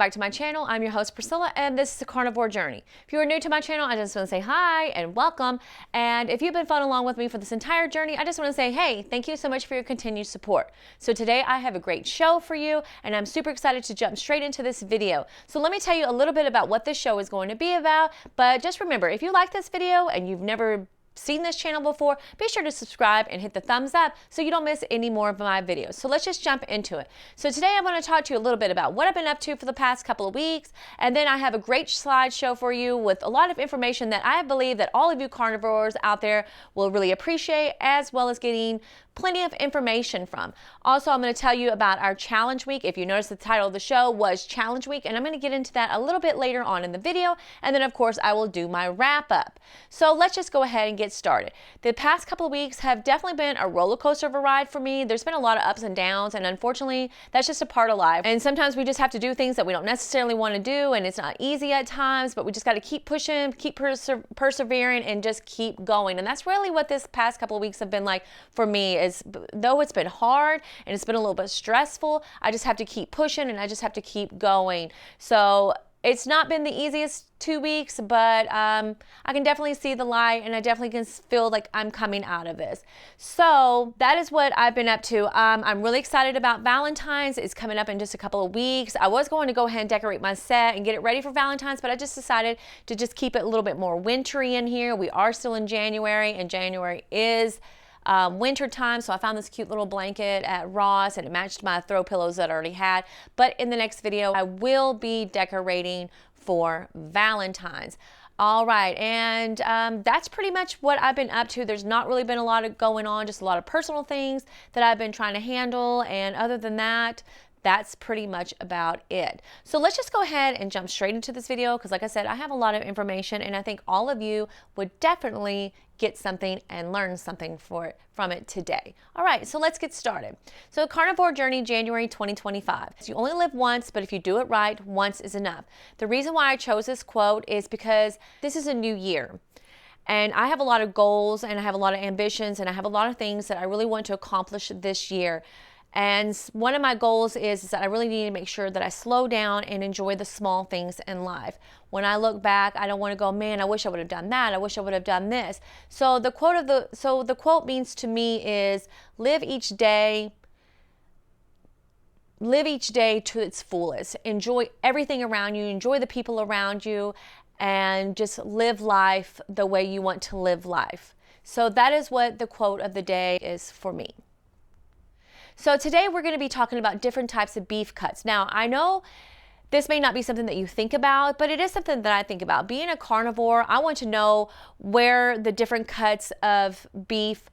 back to my channel. I'm your host Priscilla, and this is the Carnivore Journey. If you are new to my channel, I just want to say hi and welcome. And if you've been following along with me for this entire journey, I just want to say, hey, thank you so much for your continued support. So today I have a great show for you, and I'm super excited to jump straight into this video. So let me tell you a little bit about what this show is going to be about. But just remember, if you like this video and you've never seen this channel before, be sure to subscribe and hit the thumbs up so you don't miss any more of my videos. So let's just jump into it. So today I want to talk to you a little bit about what I've been up to for the past couple of weeks, and then I have a great slideshow for you with a lot of information that I believe that all of you carnivores out there will really appreciate, as well as getting plenty of information from. Also, I'm going to tell you about our challenge week. If you notice, the title of the show was Challenge Week, and I'm going to get into that a little bit later on in the video. And then of course I will do my wrap up. So let's just go ahead and get started. The past couple of weeks have definitely been a roller coaster of a ride for me. There's been a lot of ups and downs, and unfortunately that's just a part of life. And sometimes we just have to do things that we don't necessarily want to do, and it's not easy at times, but we just got to keep pushing, keep persevering, and just keep going. And that's really what this past couple of weeks have been like for me. Is though it's been hard and it's been a little bit stressful, I just have to keep pushing and I just have to keep going. So it's not been the easiest 2 weeks, but I can definitely see the light, and I definitely can feel like I'm coming out of this. So that is what I've been up to. I'm really excited about Valentine's. It's coming up in just a couple of weeks. I was going to go ahead and decorate my set and get it ready for Valentine's, but I just decided to just keep it a little bit more wintry in here. We are still in January, and January is winter time, so I found this cute little blanket at Ross, and it matched my throw pillows that I already had. But in the next video, I will be decorating for Valentine's. All right, and that's pretty much what I've been up to. There's not really been a lot of going on, just a lot of personal things that I've been trying to handle, and other than that, that's pretty much about it. So let's just go ahead and jump straight into this video, because like I said, I have a lot of information, and I think all of you would definitely get something and learn something from it today. All right, so let's get started. So Carnivore Journey, January 2025. You only live once, but if you do it right, once is enough. The reason why I chose this quote is because this is a new year. And I have a lot of goals, and I have a lot of ambitions, and I have a lot of things that I really want to accomplish this year. And one of my goals is that I really need to make sure that I slow down and enjoy the small things in life. When I look back, I don't want to go, man, I wish I would have done that. I wish I would have done this. So the quote means to me is live each day to its fullest. Enjoy everything around you, enjoy the people around you, and just live life the way you want to live life. So that is what the quote of the day is for me. So today we're going to be talking about different types of beef cuts. Now, I know this may not be something that you think about, but it is something that I think about. Being a carnivore, I want to know where the different cuts of beef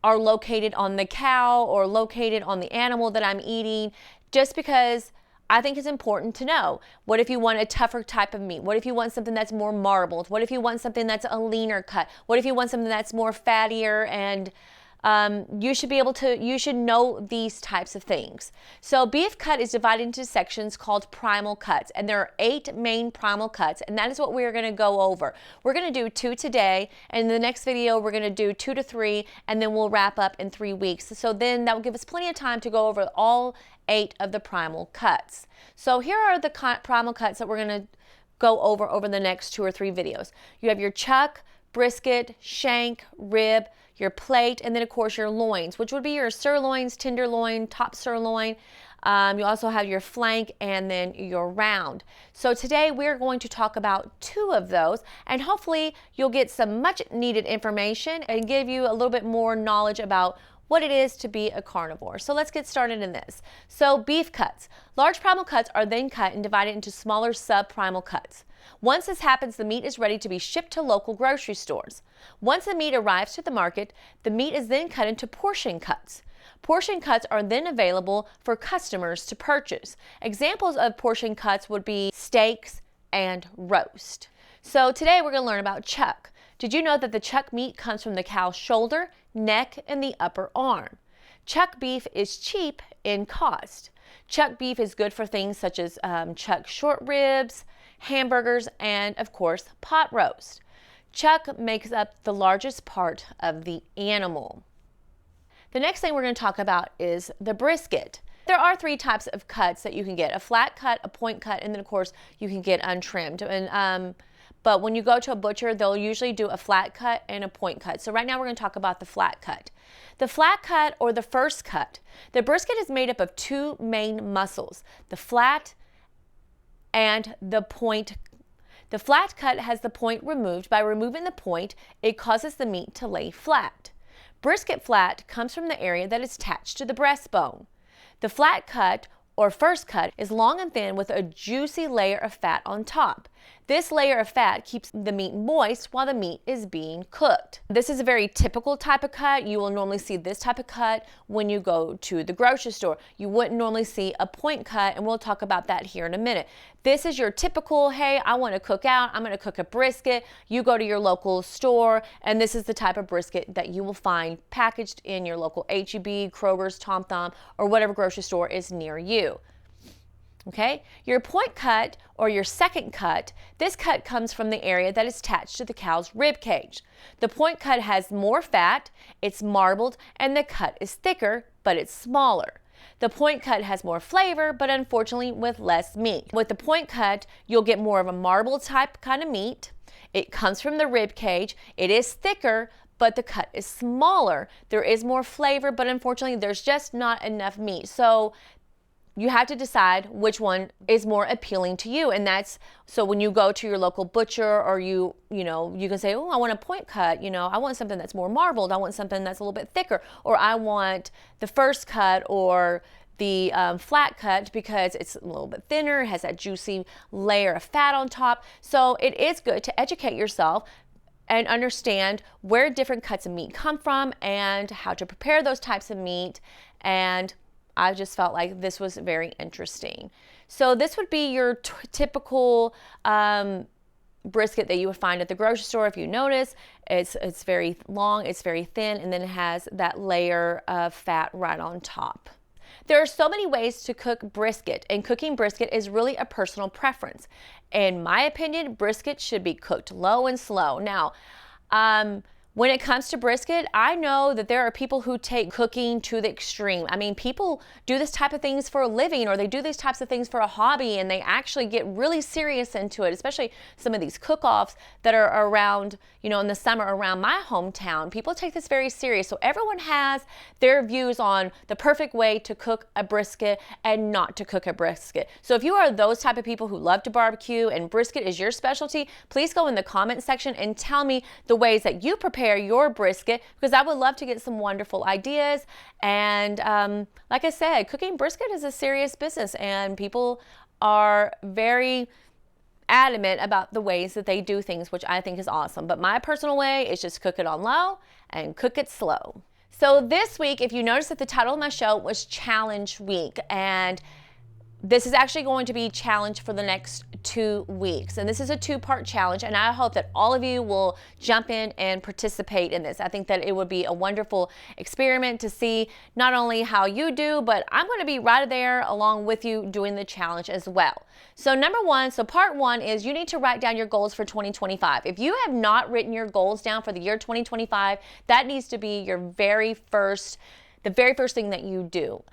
are located on the cow or located on the animal that I'm eating, just because I think it's important to know. What if you want a tougher type of meat? What if you want something that's more marbled? What if you want something that's a leaner cut? What if you want something that's more fattier? And you should know these types of things. So beef cut is divided into sections called primal cuts, and there are 8 main primal cuts, and that is what we're going to go over. We're going to do 2 today, and in the next video we're going to do 2 to 3, and then we'll wrap up in 3 weeks. So then that will give us plenty of time to go over all 8 of the primal cuts. So here are the primal cuts that we're going to go over the next 2 or 3 videos. You have your chuck, brisket, shank, rib, your plate, and then of course your loins, which would be your sirloins, tenderloin, top sirloin. You also have your flank, and then your round. So today we're going to talk about 2 of those, and hopefully you'll get some much needed information and give you a little bit more knowledge about what it is to be a carnivore. So let's get started in this. So beef cuts. Large primal cuts are then cut and divided into smaller sub-primal cuts. Once this happens, the meat is ready to be shipped to local grocery stores. Once the meat arrives to the market, the meat is then cut into portion cuts. Portion cuts are then available for customers to purchase. Examples of portion cuts would be steaks and roast. So today we're going to learn about chuck. Did you know that the chuck meat comes from the cow's shoulder, neck, and the upper arm? Chuck beef is cheap in cost. Chuck beef is good for things such as chuck short ribs, hamburgers, and of course pot roast. Chuck makes up the largest part of the animal. The next thing we're going to talk about is the brisket. There are 3 types of cuts that you can get: a flat cut, a point cut, and then of course you can get untrimmed. And but when you go to a butcher, they'll usually do a flat cut and a point cut. So right now we're going to talk about the flat cut. The flat cut, or the first cut, the brisket is made up of 2 main muscles: the flat and the point. The flat cut has the point removed. By removing the point, it causes the meat to lay flat. Brisket flat comes from the area that is attached to the breastbone. The flat cut, or first cut, is long and thin with a juicy layer of fat on top. This layer of fat keeps the meat moist while the meat is being cooked. This is a very typical type of cut. You will normally see this type of cut when you go to the grocery store. You wouldn't normally see a point cut, and we'll talk about that here in a minute. This is your typical, hey, I want to cook out, I'm going to cook a brisket. You go to your local store, and this is the type of brisket that you will find packaged in your local H-E-B, Kroger's, Tom Thumb, or whatever grocery store is near you. Okay, your point cut, or your second cut, this cut comes from the area that is attached to the cow's rib cage. The point cut has more fat, it's marbled, and the cut is thicker, but it's smaller. The point cut has more flavor, but unfortunately with less meat. With the point cut, you'll get more of a marbled type kind of meat. It comes from the rib cage. It is thicker, but the cut is smaller. There is more flavor, but unfortunately there's just not enough meat. So you have to decide which one is more appealing to you. And that's, so when you go to your local butcher, or you can say, oh, I want a point cut, I want something that's more marbled, I want something that's a little bit thicker, or I want the first cut or the flat cut because it's a little bit thinner, has that juicy layer of fat on top. So it is good to educate yourself and understand where different cuts of meat come from and how to prepare those types of meat. And I just felt like this was very interesting. So this would be your typical brisket that you would find at the grocery store. If you notice, it's very long, it's very thin, and then it has that layer of fat right on top. There are so many ways to cook brisket, and cooking brisket is really a personal preference. In my opinion, brisket should be cooked low and slow. Now, when it comes to brisket, I know that there are people who take cooking to the extreme. I mean, people do this type of things for a living, or they do these types of things for a hobby, and they actually get really serious into it, especially some of these cook-offs that are around, in the summer around my hometown. People take this very serious. So everyone has their views on the perfect way to cook a brisket and not to cook a brisket. So if you are those type of people who love to barbecue and brisket is your specialty, please go in the comment section and tell me the ways that you prepare your brisket, because I would love to get some wonderful ideas. And like I said, cooking brisket is a serious business, and people are very adamant about the ways that they do things, which I think is awesome. But my personal way is just cook it on low and cook it slow. So this week, if you notice that the title of my show was Challenge Week, and this is actually going to be challenge for the next 2 weeks. And this is a 2-part challenge, and I hope that all of you will jump in and participate in this. I think that it would be a wonderful experiment to see not only how you do, but I'm going to be right there along with you doing the challenge as well. So part 1 is you need to write down your goals for 2025. If you have not written your goals down for the year 2025, that needs to be the very first thing that you do.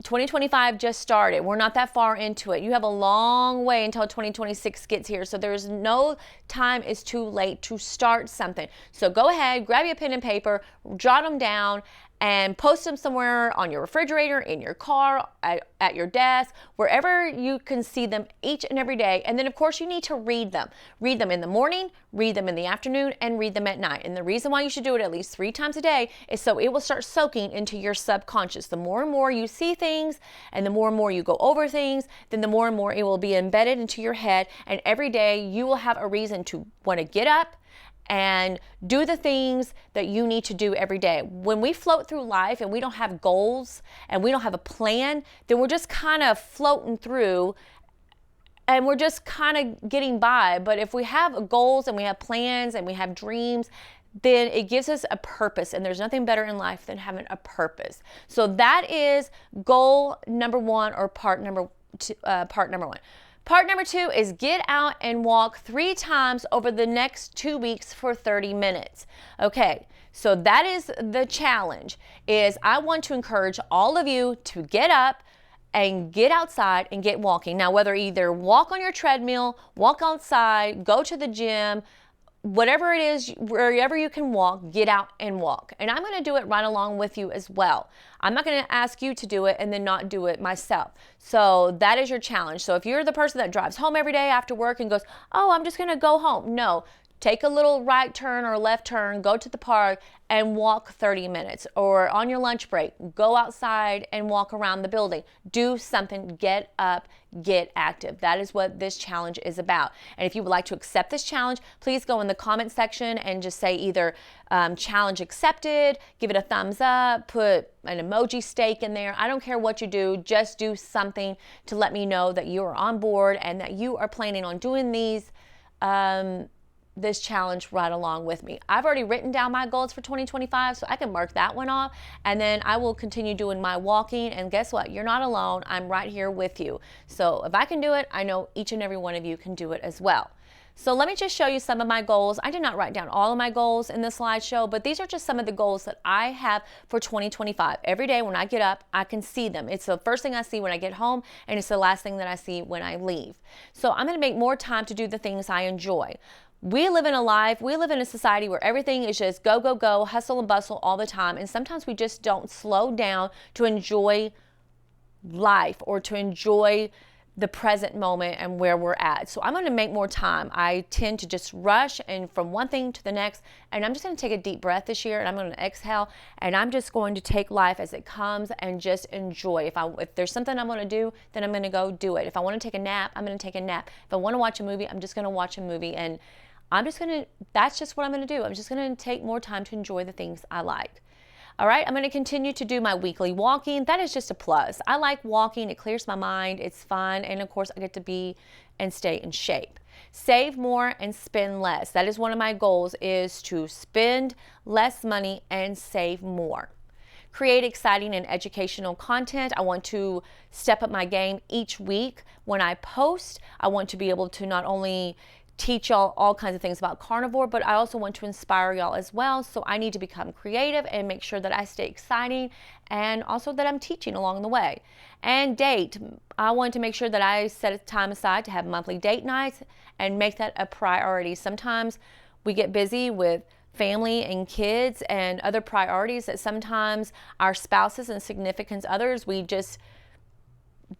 2025 just started. We're not that far into it. You have a long way until 2026 gets here. So there's no time is too late to start something. So go ahead, grab your pen and paper, jot them down, and post them somewhere on your refrigerator, in your car, at your desk, wherever you can see them each and every day. And then of course you need to read them. Read them in the morning, read them in the afternoon, and read them at night. And the reason why you should do it at least 3 times a day is so it will start soaking into your subconscious. The more and more you see things, and the more and more you go over things, then the more and more it will be embedded into your head. And every day you will have a reason to want to get up and do the things that you need to do every day. When we float through life and we don't have goals and we don't have a plan, then we're just kind of floating through and we're just kind of getting by. But if we have goals and we have plans and we have dreams, then it gives us a purpose, and there's nothing better in life than having a purpose. So that is goal number 1, or part number 1. Part number 2 is get out and walk 3 times over the next 2 weeks for 30 minutes. Okay, so that is the challenge, is I want to encourage all of you to get up and get outside and get walking. Now, whether either walk on your treadmill, walk outside, go to the gym, whatever it is, wherever you can walk, get out and walk. And I'm going to do it right along with you as well. I'm not going to ask you to do it and then not do it myself. So that is your challenge. So if you're the person that drives home every day after work and goes, oh, I'm just going to go home. No. Take a little right turn or left turn, go to the park and walk 30 minutes. Or on your lunch break, go outside and walk around the building. Do something, get up, get active. That is what this challenge is about. And if you would like to accept this challenge, please go in the comment section and just say either challenge accepted, give it a thumbs up, put an emoji steak in there. I don't care what you do, just do something to let me know that you are on board and that you are planning on doing this challenge right along with me. I've already written down my goals for 2025, so I can mark that one off, and then I will continue doing my walking. And guess what? You're not alone. I'm right here with you. So if I can do it, I know each and every one of you can do it as well. So let me just show you some of my goals. I did not write down all of my goals in the slideshow, but these are just some of the goals that I have for 2025. Every day when I get up, I can see them. It's the first thing I see when I get home, and it's the last thing that I see when I leave. So I'm going to make more time to do the things I enjoy. We live in a society where everything is just go, go, go, hustle and bustle all the time. And sometimes we just don't slow down to enjoy life or to enjoy the present moment and where we're at. So I'm going to make more time. I tend to just rush and from one thing to the next, and I'm just going to take a deep breath this year, and I'm going to exhale, and I'm just going to take life as it comes and just enjoy. If there's something I'm going to do, then I'm going to go do it. If I want to take a nap, I'm going to take a nap. If I want to watch a movie, I'm just going to watch a movie, and that's just what I'm going to do. I'm just going to take more time to enjoy the things I like. All right, I'm going to continue to do my weekly walking. That is just a plus. I like walking. It clears my mind. It's fun. And of course, I get to be and stay in shape. Save more and spend less. That is one of my goals, is to spend less money and save more. Create exciting and educational content. I want to step up my game each week. When I post, I want to be able to not only teach y'all all kinds of things about carnivore, but I also want to inspire y'all as well. So I need to become creative and make sure that I stay exciting and also that I'm teaching along the way. And date. I want to make sure that I set time aside to have monthly date nights and make that a priority. Sometimes we get busy with family and kids and other priorities that sometimes our spouses and significant others, we just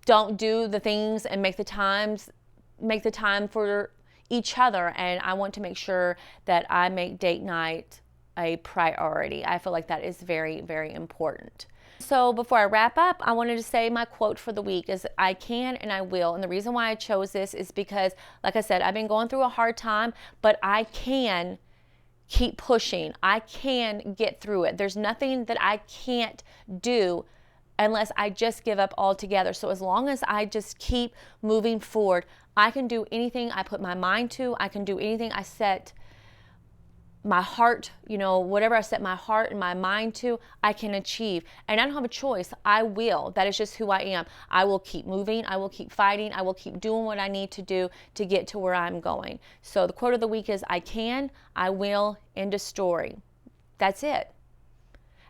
don't do the things and make the time for each other. And I want to make sure that I make date night a priority. I feel like that is very, very important. So before I wrap up, I wanted to say my quote for the week is, I can and I will. And the reason why I chose this is because, like I said, I've been going through a hard time, but I can keep pushing. I can get through it. There's nothing that I can't do unless I just give up altogether. So as long as I just keep moving forward, I can do anything I put my mind to. I can do anything I set my heart, whatever I set my heart and my mind to, I can achieve. And I don't have a choice. I will. That is just who I am. I will keep moving. I will keep fighting. I will keep doing what I need to do to get to where I'm going. So the quote of the week is, I can, I will, end of story. That's it.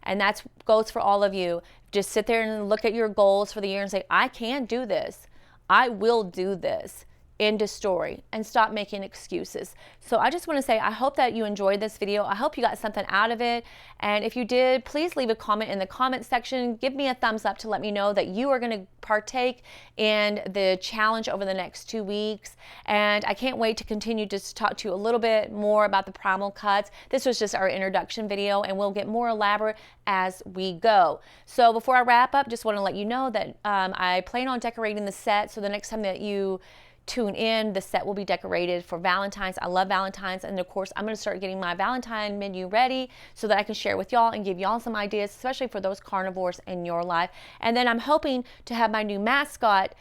And that goes for all of you. Just sit there and look at your goals for the year and say, I can do this. I will do this. End of story, and stop making excuses. So I just want to say, I hope that you enjoyed this video. I hope you got something out of it. And if you did, please leave a comment in the comment section. Give me a thumbs up to let me know that you are going to partake in the challenge over the next 2 weeks. And I can't wait to continue to talk to you a little bit more about the primal cuts. This was just our introduction video, and we'll get more elaborate as we go. So before I wrap up, just want to let you know that I plan on decorating the set. So the next time that you tune in, the set will be decorated for Valentine's. I love Valentine's, and of course I'm going to start getting my Valentine menu ready so that I can share with y'all and give y'all some ideas, especially for those carnivores in your life. And then I'm hoping to have my new mascot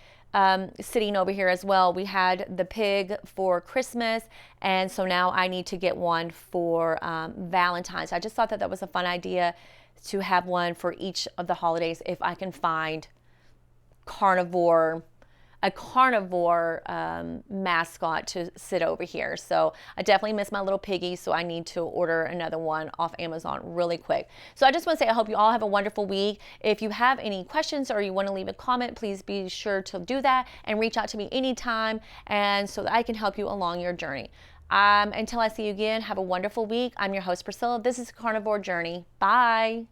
sitting over here as well. We had the pig for Christmas, and so now I need to get one for Valentine's. I just thought that was a fun idea to have one for each of the holidays if I can find carnivore a carnivore mascot to sit over here. So I definitely miss my little piggy, so I need to order another one off Amazon really quick. So I just want to say I hope you all have a wonderful week. If you have any questions or you want to leave a comment, please be sure to do that and reach out to me anytime, and so that I can help you along your journey. Until I see you again, have a wonderful week. I'm your host, Priscilla. This is Carnivore Journey. Bye.